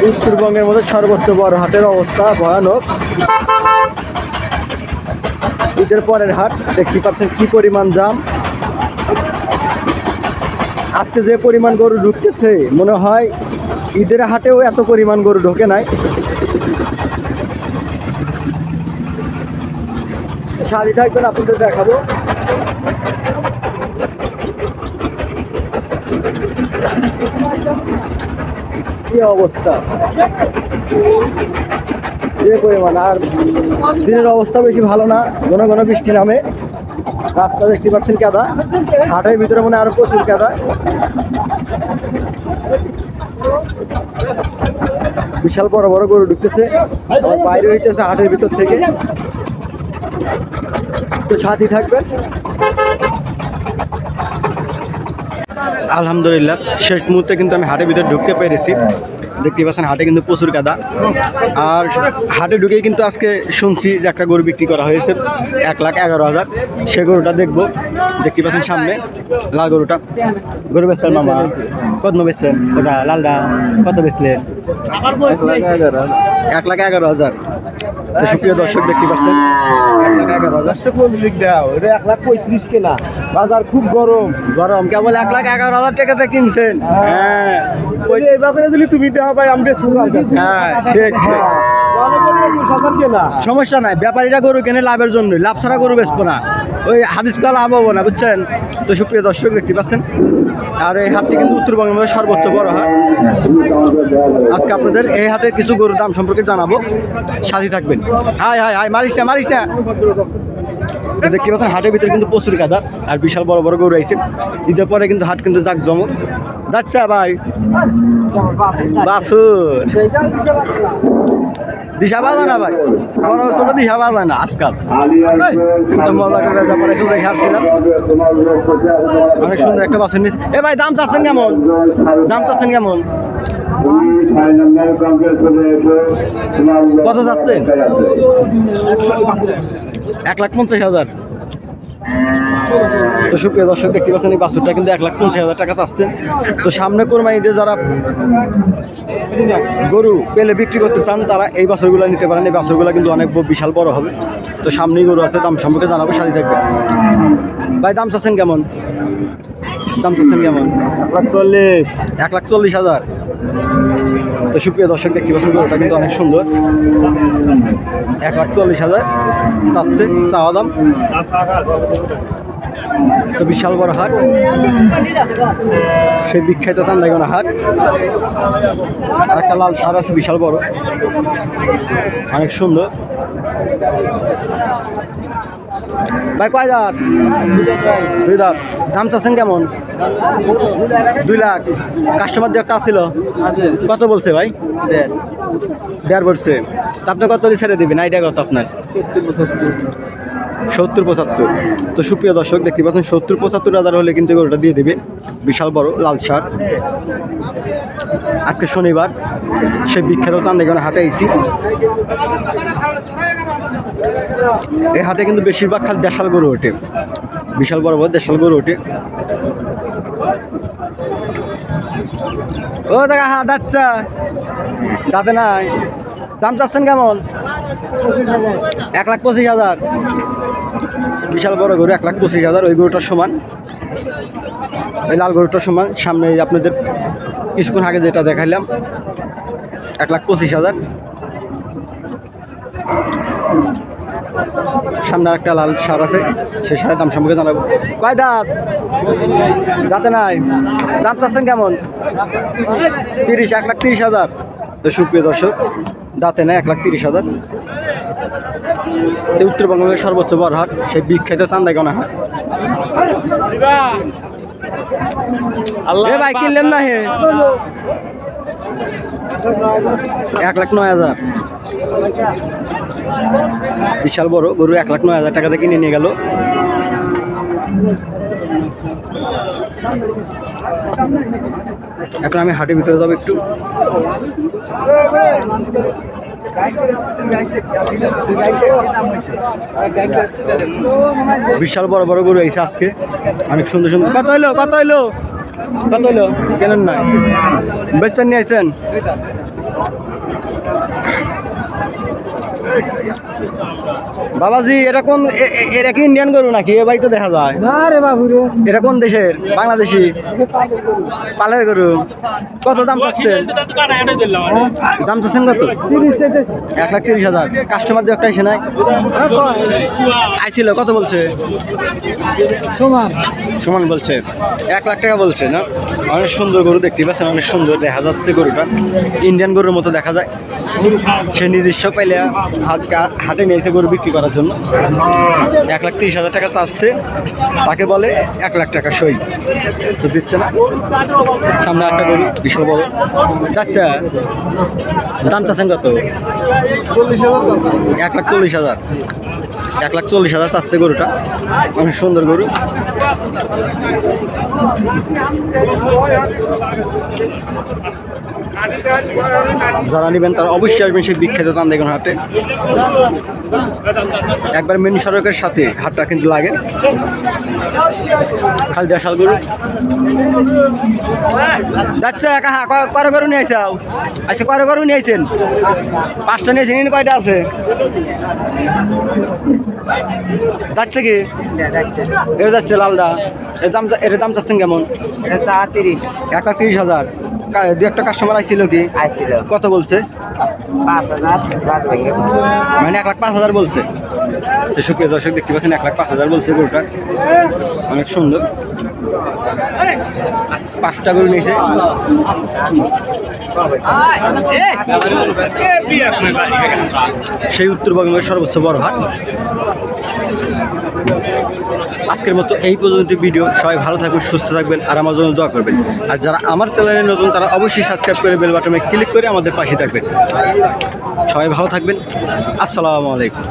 উত্তরবঙ্গের মধ্যে সর্বোচ্চ বড় হাটের অবস্থা ভয়ানক। ঈদের পরের হাট, দেখতে পাচ্ছেন কি পরিমাণ জাম। আজকে যে পরিমাণ গরু ঢুকতেছে মনে হয় ঈদের হাটেও এত পরিমাণ গরু ঢোকে নাই। সারি থাকবেন, আপনাদের দেখাবো। কি অবস্থা, যে পরিমাণ। আর দিনের অবস্থা বেশি ভালো না, ঘন ঘন বৃষ্টি নামে। রাস্তা দেখতে পাচ্ছেন কাদা, হাটের ভিতরে মনে আরো প্রচুর কাদা। বিশাল বড় বড় গরু ঢুকতেছে, বাইরে হইতেছে হাটের ভিতর থেকে। তো সাথী থাকবেন। আলহামদুলিল্লাহ শেষ মুহূর্তে কিন্তু আমি হাটের ভিতরে ঢুকতে পেরেছি। দেখতে পাচ্ছেন হাটে কিন্তু প্রচুর কাদা। আর হাটে ঢুকেই কিন্তু আজকে শুনছি যে একটা গরু বিক্রি করা হয়েছে 1,11,000। সে গরুটা দেখবো। দেখতে পাচ্ছেন সামনে লাল গরুটা। গরু বেচছেন মামা? কত বেচছেন ওটা লালটা? কত বেচলেন? 1,11,000। সুপ্রিয় দর্শক দেখতে পাচ্ছেন 1,11,000 1,35,000 কেনা। বাজার খুব গরম গরম, কেবল 1,11,000 টাকাতে কিনছেন? হ্যাঁ, এই ব্যাপারে যদি তুমি দেওয়া পাই আমি হ্যাঁ ঠিক ঠিক। সমস্যা নাই, ব্যাপারীরা গরু কেনে লাভের জন্য, লাভ ছাড়া গরু বেচবো না। ওই হাদিস কা লাভ হবো না, বুঝছেন? তো সুপ্রিয় দর্শক দেখতে পাচ্ছেন। আর এই হাটটি কিন্তু উত্তরবঙ্গের মধ্যে সর্বোচ্চ বড় হাট। আজকে আপনাদের এই হাটের কিছু গরুর দাম সম্পর্কে জানাবো, সাথী থাকবেন। হাই হাই হাই, মারিস না মারিস না। দেখতে পাচ্ছেন হাটের ভিতরে কিন্তু প্রচুর কাদা আর বিশাল বড় বড় গরু আইছে। ঈদের পরে কিন্তু হাট কিন্তু জাঁকজমক যাচ্ছে। ভাই বাসুর দিশা বাজা না ভাই, বড় ছোট দিশা বাজা না আজকাল। মজা করে জাপানে চলে হারছিলাম। অনেক সুন্দর একটা বাসুর নিচ্ছে। এ ভাই দাম চাচ্ছেন কেমন? দাম চাচ্ছেন কেমন? কত চাচ্ছেন? 1,50,000। তো সুপ্রিয় দর্শক দেখতে পাচ্ছেন এই বাছুরটা কিন্তু 1,50,000 টাকা চাচ্ছেন। তো সামনে কোরবানিতে যারা গরু পেলে বিক্রি করতে চান তারা এই বাছুরগুলো নিতে পারেন। এই বাছুরগুলো কিন্তু অনেক বিশাল বড় হবে। তো সামনেই গরু আছে, দাম সম্পর্কে জানাবো, সাথে থাকবে। ভাই দাম চাচ্ছেন কেমন? দাম চাচ্ছেন কেমন? 1,40,000। তো সুপ্রিয় দর্শক দেখতে পাচ্ছেন গরুটা কিন্তু অনেক সুন্দর। 1,40,000 চাচ্ছে চাওয়া দাম। তো বিশাল বড় হাট, সেই বিখ্যাত চান্দাইগোনা হাট। আর একটা লাল ষাঁড় আছে বিশাল বড়, অনেক সুন্দর। ভাই কয় দাঁত? 2 দাঁত। দাম চাচ্ছেন কেমন? 2 লাখ। কাস্টমার দিয়ে একটা ছিল, কত বলছে ভাই? 1.5 বলছে। তা আপনি কত ছেড়ে দিবেন? আইডিয়া কত আপনার? 70-75। তো সুপ্রিয় দর্শক দেখতে পাচ্ছেন 70-75,000 হলে কিন্তু গরুটা দিয়ে দেবে। বিশাল বড় লাল ষাঁড়। আজকে শনিবার, সে বিখ্যাত চান্দাইগোনা হাটে আইছি। এই হাটে কিন্তু বেশিরভাগ খালি দেশাল গরু ওঠে, বিশাল বড় বড় দেশাল গরু ওঠে। ও দেখা হাট আচ্ছা তাতে নাই। দাম চাচ্ছেন কেমন? 1,25,000। বিশাল বড় গরু, 1,25,000। ওই গরুটার সমান, এই লাল গরুটার সমান। সামনে আপনাদের কিছুক্ষণ আগে যেটা দেখাইলাম 1,25,000। সামনে একটা লাল ষাঁড় আছে, সে ষাঁড়ের দাম সম্পর্কে জানাবো। কয় দাঁত? দাঁতে নাই। দাম চাচ্ছেন কেমন? 30, 1,30,000। তো সুপ্রিয় দর্শক দাঁতে নাই, 1,30,000। উত্তরবঙ্গের সর্বোচ্চ বড় হাট, সেই বিখ্যাত চান্দাইগোনা হাট। ভাই কিনলেন না? হে 1,09,000। বিশাল বড় গরু, 1,09,000 টাকাতে কিনে নিয়ে গেল। এখন আমি হাটের ভিতরে যাবো একটু। বিশাল বড় বড় গরু আইছে আজকে, অনেক সুন্দর সুন্দর। কত হইলো? কত হইলো? কত হইলো? কেনেন নাই? বেচতেন নিয়ে আইছেন? বাবাজি এটা কোন এটা কি ইন্ডিয়ান গরু নাকি এ ভাই তো দেখা যায় না রে বাবু রে এটা কোন দেশের বাংলাদেশি পালের গরু কত দাম চাচ্ছেন দাম চাচ্ছেন কত 1,30,000 কাস্টমার দিয়ে একটা এসে নাই আইছিল কত বলছে সমান সমান বলছে 1,00,000 টাকা বলছে না অনেক সুন্দর গরু দেখতে পাচ্ছেন অনেক সুন্দর দেখা যাচ্ছে গরুটা ইন্ডিয়ান গরুর মতো দেখা যায় সে নিজস্ব পাইলে হাটে নিয়েছে গরু বিক্রি করার জন্য 1,30,000 টাকা চাচ্ছে তাকে বলে 1,00,000 টাকা সই তো দিচ্ছে না সামনে একটা গরু বিশাল বড় যাচ্ছে দাম চাচ্ছেন কত 1,40,000 1,40,000 চাচ্ছে গরুটা অনেক সুন্দর গরু যারা নেবেন তারা অবশ্যই আসবেন সেই বিখ্যাত চান্দেগন হাটে একবার মেন সড়কের সাথে হাটটা কিন্তু লাগে খালি দেশাল গরু যাচ্ছে একা কয় গরু নিয়ে আইসাও আচ্ছা কয় গরু নিয়ে আইছেন 5টা নিয়েছেন ইনি কয়টা আছে যাচ্ছে কি এটা যাচ্ছে লালদা এর দাম চাচ্ছেন কেমন 1,30,000 দু একটা কাস্টমার আইছিল কি কত বলছে 5,000 মানে 1,05,000 বলছে তো সুপ্রিয় দর্শক দেখতে পাচ্ছেন 1,05,000 বলছে গরুটা অনেক সুন্দর 5টা গরু নিয়েছে সেই উত্তরবঙ্গের সর্বোচ্চ বড় হাট আজকের মতো এই পর্যন্ত ভিডিও সবাই ভালো থাকবেন সুস্থ থাকবেন আর আমার জন্য দোয়া করবেন আর যারা আমার চ্যানেলে নতুন তারা অবশ্যই সাবস্ক্রাইব করে বেল বাটনে ক্লিক করে আমাদের পাশে থাকবেন সবাই ভালো থাকবেন আসসালামু আলাইকুম